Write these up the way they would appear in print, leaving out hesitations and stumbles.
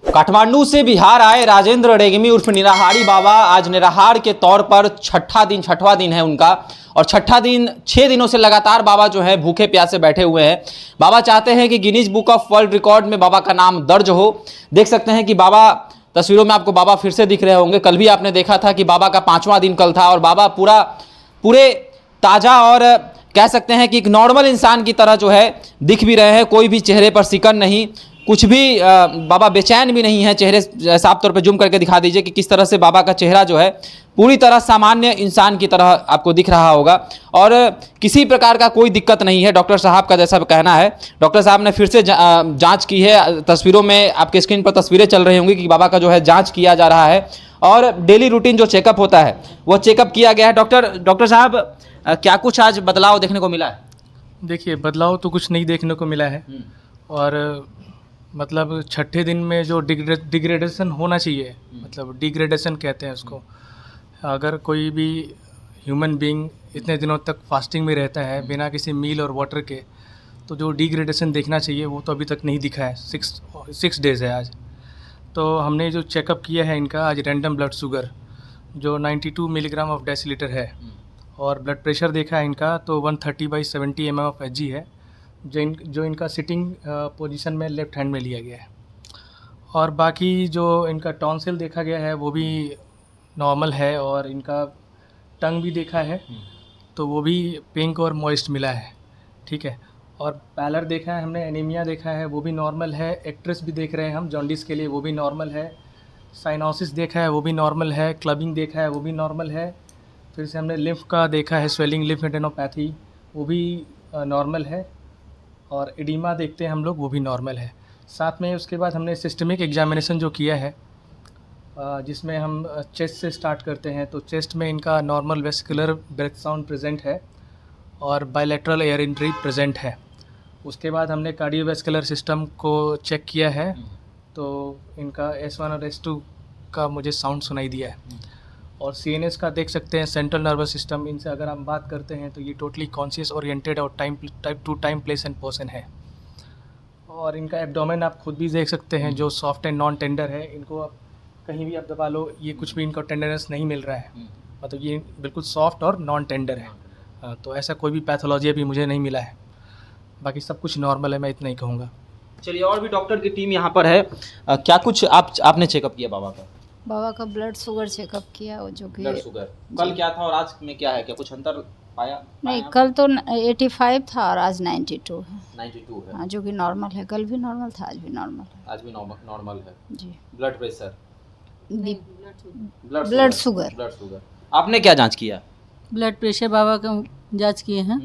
काठमांडू से बिहार आए राजेंद्र रेग्मी उर्फ निराहारी बाबा आज निराहार के तौर पर छठवां दिन है उनका। और छठा दिन 6 दिनों से लगातार बाबा जो है भूखे प्यासे बैठे हुए हैं। बाबा चाहते हैं कि Guinness book of world record में बाबा का नाम दर्ज हो। देख सकते हैं कि बाबा तस्वीरों में आपको बाबा फिर से दिख रहे होंगे। कल भी आपने देखा था कि बाबा का 5वां दिन कल था और बाबा पूरे ताज़ा और कह सकते हैं कि एक नॉर्मल इंसान की तरह जो है दिख भी रहे हैं। कोई भी चेहरे पर सिकन नहीं, कुछ भी बाबा बेचैन भी नहीं है। चेहरे साफ तौर पे जूम करके दिखा दीजिए कि किस तरह से बाबा का चेहरा जो है पूरी तरह सामान्य इंसान की तरह आपको दिख रहा होगा और किसी प्रकार का कोई दिक्कत नहीं है। डॉक्टर साहब का जैसा कहना है, डॉक्टर साहब ने फिर से जांच की है। तस्वीरों में आपके स्क्रीन पर तस्वीरें चल रही होंगी कि बाबा का जो है जाँच किया जा रहा है और डेली रूटीन जो चेकअप होता है वो चेकअप किया गया है। डॉक्टर साहब क्या कुछ आज बदलाव देखने को मिला है? देखिए, बदलाव तो कुछ नहीं देखने को मिला है और मतलब छठे दिन में जो डिग्रेडेशन होना चाहिए, मतलब डिग्रेडेशन कहते हैं उसको। अगर कोई भी ह्यूमन बीइंग इतने दिनों तक फास्टिंग में रहता है बिना किसी मील और वाटर के, तो जो डिग्रेडेशन देखना चाहिए वो तो अभी तक नहीं दिखा है। 6 डेज़ है आज। तो हमने जो चेकअप किया है इनका आज, रैंडम ब्लड शुगर जो 92 मिलीग्राम ऑफ डेसीलीटर है और ब्लड प्रेशर देखा है इनका तो 130/70 mm ऑफ Hg है, जो इनका सिटिंग पोजीशन में लेफ़्ट हैंड में लिया गया है। और बाकी जो इनका टॉन्सिल देखा गया है वो भी नॉर्मल है और इनका टंग भी देखा है तो वो भी पिंक और मॉइस्ट मिला है, ठीक है। और पैलर देखा है हमने, एनीमिया देखा है वो भी नॉर्मल है। एक्ट्रेस भी देख रहे हैं हम जॉन्डिस के लिए, वो भी नॉर्मल है। साइनोसिस देखा है वो भी नॉर्मल है। क्लबिंग देखा है वो भी नॉर्मल है। फिर से हमने लिम्फ का देखा है, स्वेलिंग लिम्फेडेनोपैथी, वो भी नॉर्मल है। और एडिमा देखते हैं हम लोग, वो भी नॉर्मल है। साथ में उसके बाद हमने सिस्टमिक एग्जामिनेशन जो किया है जिसमें हम चेस्ट से स्टार्ट करते हैं, तो चेस्ट में इनका normal vesicular breath sound present है और बायलैटरल एयर एंट्री प्रेजेंट है। उसके बाद हमने कार्डियोवैस्कुलर सिस्टम को चेक किया है तो इनका S1 और S2 का मुझे साउंड सुनाई दिया है। और CNS का देख सकते हैं, सेंट्रल नर्वस सिस्टम। इनसे अगर हम बात करते हैं तो ये टोटली कॉन्शियस ओरिएंटेड और type two time place and person है। और इनका एब्डोमेन आप खुद भी देख सकते हैं जो सॉफ्ट एंड नॉन टेंडर है। इनको आप कहीं भी आप दबा लो, ये कुछ भी इनको टेंडरनेस नहीं मिल रहा है, मतलब ये बिल्कुल सॉफ्ट और नॉन टेंडर है। तो ऐसा कोई भी पैथोलॉजी अभी मुझे नहीं मिला है। बाकी सब कुछ नॉर्मल है, मैं इतना ही कहूँगा। चलिए, और भी डॉक्टर की टीम यहाँ पर है। क्या कुछ आपने चेकअप किया बाबा का? बाबा का ब्लड शुगर चेकअप किया, वो जो कि ब्लड शुगर कल क्या था और आज में क्या है? क्या कुछ अंतर पाया? नहीं, कल तो 85 था और आज 92 है। 92 है। हाँ, जो कि नॉर्मल है। कल भी नॉर्मल था, आज भी नॉर्मल है। आज भी नॉर्मल है जी। Blood pressure, blood sugar. आपने क्या जांच किया? ब्लड प्रेशर बाबा का जांच किए हैं।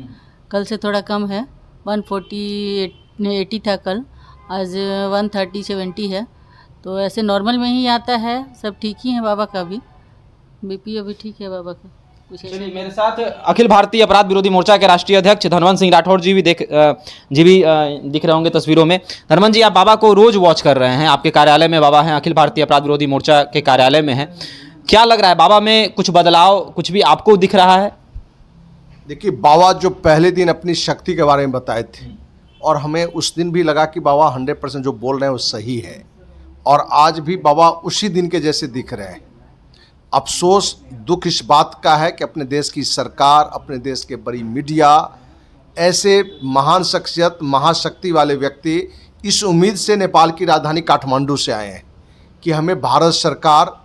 कल से थोड़ा कम है, 140/80 था कल, आज 130/70 है। तो ऐसे नॉर्मल में ही आता है, सब ठीक ही है बाबा का भी। BP अभी ठीक है बाबा का। चलिए, मेरे साथ अखिल भारतीय अपराध विरोधी मोर्चा के राष्ट्रीय अध्यक्ष धनवंत सिंह राठौर जी भी दिख रहे होंगे तस्वीरों में। धनवंत जी, आप बाबा को रोज वॉच कर रहे हैं, आपके कार्यालय में बाबा हैं, अखिल भारतीय अपराध विरोधी मोर्चा के कार्यालय में हैं। क्या लग रहा है, बाबा में कुछ बदलाव, कुछ भी आपको दिख रहा है? देखिए, बाबा जो पहले दिन अपनी शक्ति के बारे में बताए थे और हमें उस दिन भी लगा कि बाबा 100% जो बोल रहे हैं वो सही है, और आज भी बाबा उसी दिन के जैसे दिख रहे हैं। अफसोस, दुख इस बात का है कि अपने देश की सरकार, अपने देश के बड़ी मीडिया, ऐसे महान शख्सियत, महाशक्ति वाले व्यक्ति इस उम्मीद से नेपाल की राजधानी काठमांडू से आए हैं कि हमें भारत सरकार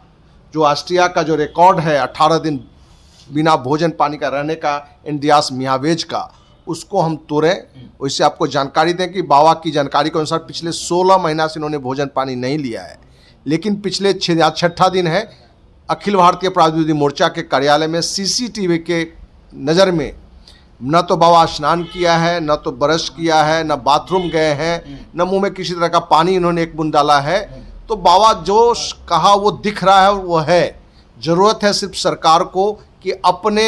जो ऑस्ट्रिया का जो रिकॉर्ड है 18 दिन बिना भोजन पानी का रहने का, इंडियास मियावेज का, उसको हम तोड़ें। वैसे आपको जानकारी दें कि बाबा की जानकारी के अनुसार पिछले 16 महीना से इन्होंने भोजन पानी नहीं लिया है, लेकिन पिछले छठा दिन है, अखिल भारतीय अपराध विरोधी मोर्चा के कार्यालय में CCTV के नज़र में न तो बाबा स्नान किया है, न तो ब्रश किया है, न बाथरूम गए हैं, न मुंह में किसी तरह का पानी इन्होंने एक बूंद डाला है। तो बाबा जो कहा वो दिख रहा है, वो है। ज़रूरत है सिर्फ सरकार को कि अपने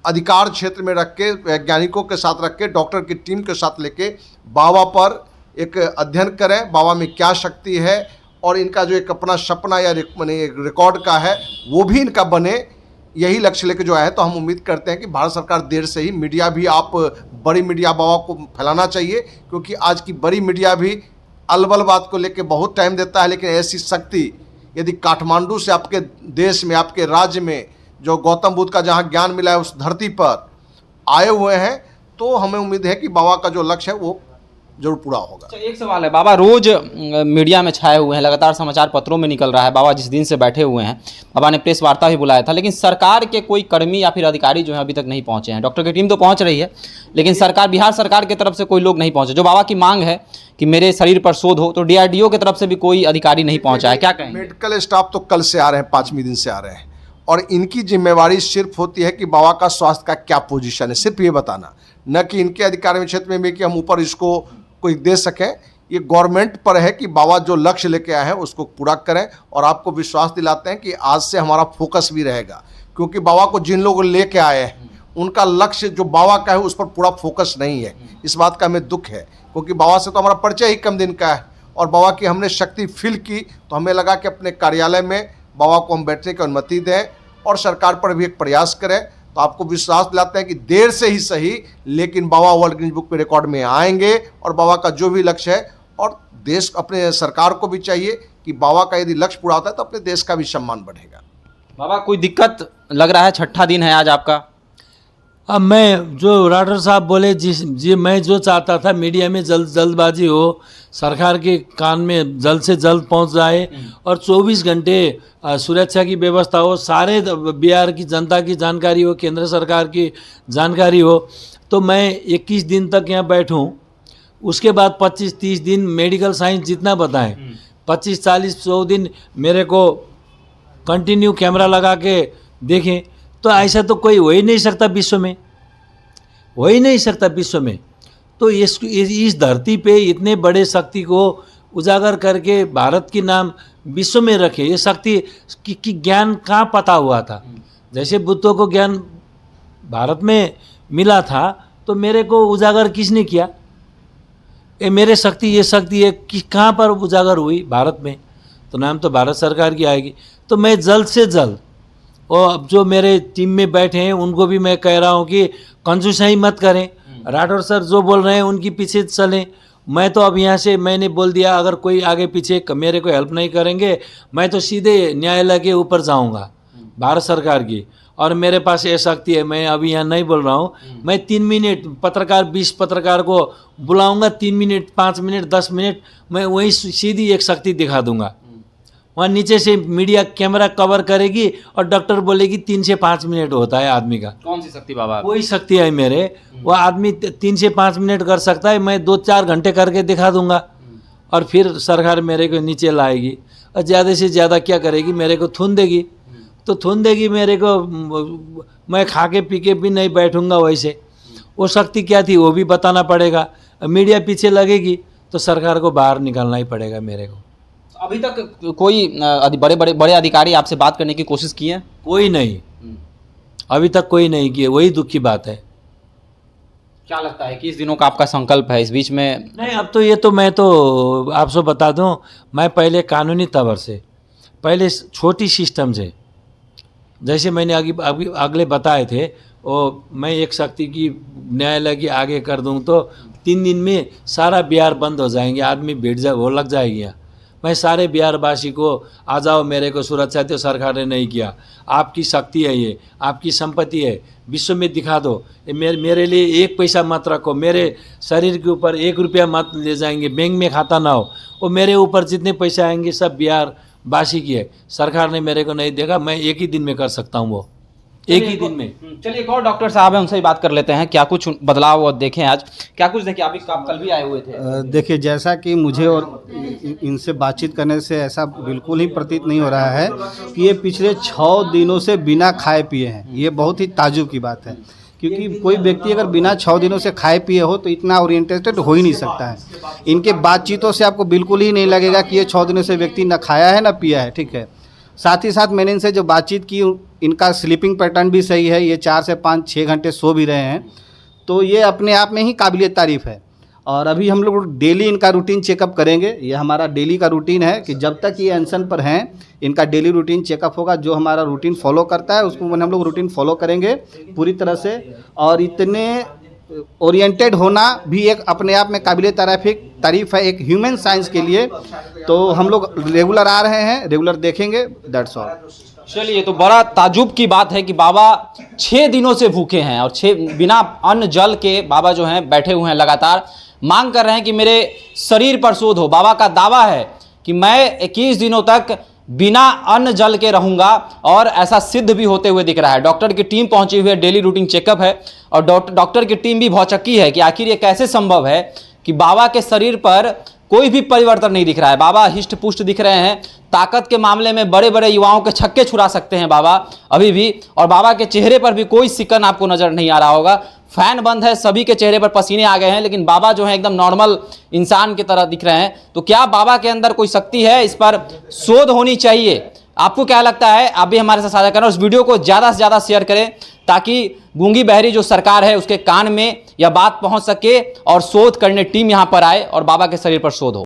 अधिकार क्षेत्र में रख के, वैज्ञानिकों के साथ रख के, डॉक्टर की टीम के साथ लेके बाबा पर एक अध्ययन करें, बाबा में क्या शक्ति है, और इनका जो एक अपना सपना या रिकॉर्ड का है वो भी इनका बने। यही लक्ष्य लेके जो आए, तो हम उम्मीद करते हैं कि भारत सरकार देर से ही, मीडिया भी, आप बड़ी मीडिया बाबा को फैलाना चाहिए, क्योंकि आज की बड़ी मीडिया भी अलबलवाद को लेकर बहुत टाइम देता है, लेकिन ऐसी शक्ति यदि काठमांडू से आपके देश में, आपके राज्य में जो गौतम बुद्ध का जहाँ ज्ञान मिला है उस धरती पर आए हुए हैं, तो हमें उम्मीद है कि बाबा का जो लक्ष्य है वो जरूर पूरा होगा। अच्छा, एक सवाल है, बाबा रोज मीडिया में छाए हुए हैं, लगातार समाचार पत्रों में निकल रहा है, बाबा जिस दिन से बैठे हुए हैं, बाबा ने प्रेस वार्ता भी बुलाया था, लेकिन सरकार के कोई कर्मी या फिर अधिकारी जो है अभी तक नहीं पहुंचे हैं। डॉक्टर की टीम तो पहुंच रही है, लेकिन सरकार, बिहार सरकार की तरफ से कोई लोग नहीं पहुंचे। जो बाबा की मांग है कि मेरे शरीर पर शोध हो, तो DRDO की तरफ से भी कोई अधिकारी नहीं पहुंचा है, क्या कहेंगे? मेडिकल स्टाफ तो कल से आ रहे हैं, 5वें दिन से आ रहे हैं, और इनकी जिम्मेवारी सिर्फ होती है कि बाबा का स्वास्थ्य का क्या पोजीशन है, सिर्फ ये बताना, न कि इनके अधिकार में क्षेत्र में भी कि हम ऊपर इसको कोई दे सकें। ये गवर्नमेंट पर है कि बाबा जो लक्ष्य लेके आए हैं उसको पूरा करें, और आपको विश्वास दिलाते हैं कि आज से हमारा फोकस भी रहेगा, क्योंकि बाबा को जिन लोग लेके आए हैं उनका लक्ष्य जो बाबा का है उस पर पूरा फोकस नहीं है। इस बात का हमें दुख है, क्योंकि बाबा से तो हमारा परिचय ही कम दिन का है, और बाबा की हमने शक्ति फील की तो हमें लगा कि अपने कार्यालय में बाबा को हम बैठने की अनुमति दें और सरकार पर भी एक प्रयास करें। तो आपको विश्वास दिलाते हैं कि देर से ही सही, लेकिन बाबा वर्ल्ड गिनीज बुक में रिकॉर्ड में आएंगे, और बाबा का जो भी लक्ष्य है, और देश, अपने सरकार को भी चाहिए कि बाबा का यदि लक्ष्य पूरा होता है तो अपने देश का भी सम्मान बढ़ेगा। बाबा कोई दिक्कत लग रहा है? 6ठा दिन है आज आपका। अब मैं जो राठौर साहब बोले, मैं जो चाहता था मीडिया में जल्दबाजी हो, सरकार के कान में जल्द से जल्द पहुंच जाए और 24 घंटे सुरक्षा की व्यवस्था हो, सारे बिहार की जनता की जानकारी हो, केंद्र सरकार की जानकारी हो, तो मैं 21 दिन तक यहाँ बैठूं। उसके बाद 25-30 दिन मेडिकल साइंस जितना बताएं, 25-40-100 दिन मेरे को कंटिन्यू कैमरा लगा के देखें, तो ऐसा तो कोई हो ही नहीं सकता विश्व में, हो ही नहीं सकता विश्व में। तो इस धरती पे इतने बड़े शक्ति को उजागर करके भारत की नाम विश्व में रखे, ये शक्ति की ज्ञान कहाँ पता हुआ था? जैसे बुद्धों को ज्ञान भारत में मिला था, तो मेरे को उजागर किसने किया? ये शक्ति है कि कहाँ पर उजागर हुई? भारत में। तो नाम तो भारत सरकार की आएगी। तो मैं जल्द से जल्द, और अब जो मेरे टीम में बैठे हैं उनको भी मैं कह रहा हूँ कि कंजूसाई मत करें, राठौर सर जो बोल रहे हैं उनकी पीछे चलें। मैं तो अब यहाँ से मैंने बोल दिया, अगर कोई आगे पीछे मेरे को हेल्प नहीं करेंगे, मैं तो सीधे न्यायालय के ऊपर जाऊँगा, भारत सरकार की। और मेरे पास ये शक्ति है, मैं अभी यहाँ नहीं बोल रहा हूँ, मैं 3 मिनट 20 पत्रकार को बुलाऊँगा, 3 मिनट 5 मिनट 10 मिनट मैं वही सीधी एक शक्ति दिखा दूँगा। वहाँ नीचे से मीडिया कैमरा कवर करेगी और डॉक्टर बोलेगी 3 से 5 मिनट होता है आदमी का। कौन सी शक्ति बाबा? कोई शक्ति है मेरे, वो आदमी 3 से 5 मिनट कर सकता है, मैं 2-4 घंटे करके दिखा दूंगा, और फिर सरकार मेरे को नीचे लाएगी और ज़्यादा से ज़्यादा क्या करेगी, मेरे को थून देगी। तो थून देगी मेरे को, मैं खा के पी के भी नहीं बैठूंगा वैसे। वो शक्ति क्या थी वो भी बताना पड़ेगा। मीडिया पीछे लगेगी तो सरकार को बाहर निकालना ही पड़ेगा मेरे को। अभी तक कोई बड़े अधिकारी आपसे बात करने की कोशिश की है? कोई नहीं, अभी तक कोई नहीं किए, वही दुख की बात है। क्या लगता है कि इस दिनों का आपका संकल्प है इस बीच में? नहीं, अब तो ये तो मैं तो आपसे बता दूं, मैं पहले कानूनी तवर से, पहले छोटी सिस्टम से, जैसे मैंने अगले बताए थे, वो मैं एक शक्ति की न्यायालय की आगे कर दूं तो 3 दिन में सारा बिहार बंद हो जाएंगे, आदमी भीड़ वो लग जाएगी। मैं सारे बिहारवासी को, आ जाओ मेरे को सुरक्षा तो सरकार ने नहीं किया, आपकी शक्ति है, ये आपकी संपत्ति है, विश्व में दिखा दो, मेरे लिए 1 पैसा मत रखो, मेरे शरीर के ऊपर 1 रुपया मत ले जाएंगे, बैंक में खाता ना हो, वो मेरे ऊपर जितने पैसे आएंगे सब बिहारवासी की है। सरकार ने मेरे को नहीं देखा, मैं 1 ही दिन में कर सकता हूँ, वो 1 ही दिन में। चलिए एक और डॉक्टर साहब हैं, उनसे ही बात कर लेते हैं, क्या कुछ बदलाव देखें आज, क्या कुछ देखें? आप कल भी आए हुए थे। देखिए, जैसा कि मुझे और इनसे बातचीत करने से ऐसा बिल्कुल ही प्रतीत नहीं हो रहा है कि ये पिछले 6 दिनों से बिना खाए पिए हैं। ये बहुत ही ताज्जुब की बात है, क्योंकि कोई व्यक्ति अगर बिना 6 दिनों से खाए पिए हो तो इतना ओरिएंटेड हो ही नहीं सकता है। इनके बातचीतों से आपको बिल्कुल ही नहीं लगेगा कि ये 6 दिनों से व्यक्ति ना खाया है ना पिया है, ठीक है। साथ ही साथ मैंने इनसे जो बातचीत की, इनका स्लीपिंग पैटर्न भी सही है, ये 4 से 5-6 घंटे सो भी रहे हैं, तो ये अपने आप में ही काबिलियत तारीफ़ है। और अभी हम लोग डेली इनका रूटीन चेकअप करेंगे, ये हमारा डेली का रूटीन है कि जब तक ये अनशन पर हैं इनका डेली रूटीन चेकअप होगा। जो हमारा रूटीन फॉलो करता है उसको हम लोग रूटीन फॉलो करेंगे पूरी तरह से। और इतने ओरिएंटेड होना भी एक अपने आप में काबिल तारीफ है एक ह्यूमन साइंस के लिए। तो हम लोग रेगुलर आ रहे हैं, रेगुलर देखेंगे, दैट्स ऑल। चलिए, तो बड़ा ताजुब की बात है कि बाबा 6 दिनों से भूखे हैं और 6 बिना अन्न जल के बाबा जो हैं बैठे हुए हैं, लगातार मांग कर रहे हैं कि मेरे शरीर पर शोध हो। बाबा का दावा है कि मैं 21 दिनों तक बिना अन्न जल के रहूंगा और ऐसा सिद्ध भी होते हुए दिख रहा है। डॉक्टर की टीम पहुंची हुई है, डेली रूटीन चेकअप है और डॉक्टर की टीम भी भौचक्की है कि आखिर ये कैसे संभव है कि बाबा के शरीर पर कोई भी परिवर्तन नहीं दिख रहा है। बाबा हिष्ट पुष्ट दिख रहे हैं, ताकत के मामले में बड़े बड़े युवाओं के छक्के छुड़ा सकते हैं बाबा अभी भी, और बाबा के चेहरे पर भी कोई सिकन आपको नजर नहीं आ रहा होगा। फैन बंद है, सभी के चेहरे पर पसीने आ गए हैं, लेकिन बाबा जो है एकदम नॉर्मल इंसान की तरह दिख रहे हैं। तो क्या बाबा के अंदर कोई शक्ति है? इस पर शोध होनी चाहिए। आपको क्या लगता है? आप भी हमारे साथ साझा करें और इस वीडियो को ज़्यादा से ज़्यादा शेयर करें ताकि गूंगी बहरी जो सरकार है उसके कान में यह बात पहुंच सके और शोध करने टीम यहां पर आए और बाबा के शरीर पर शोध हो।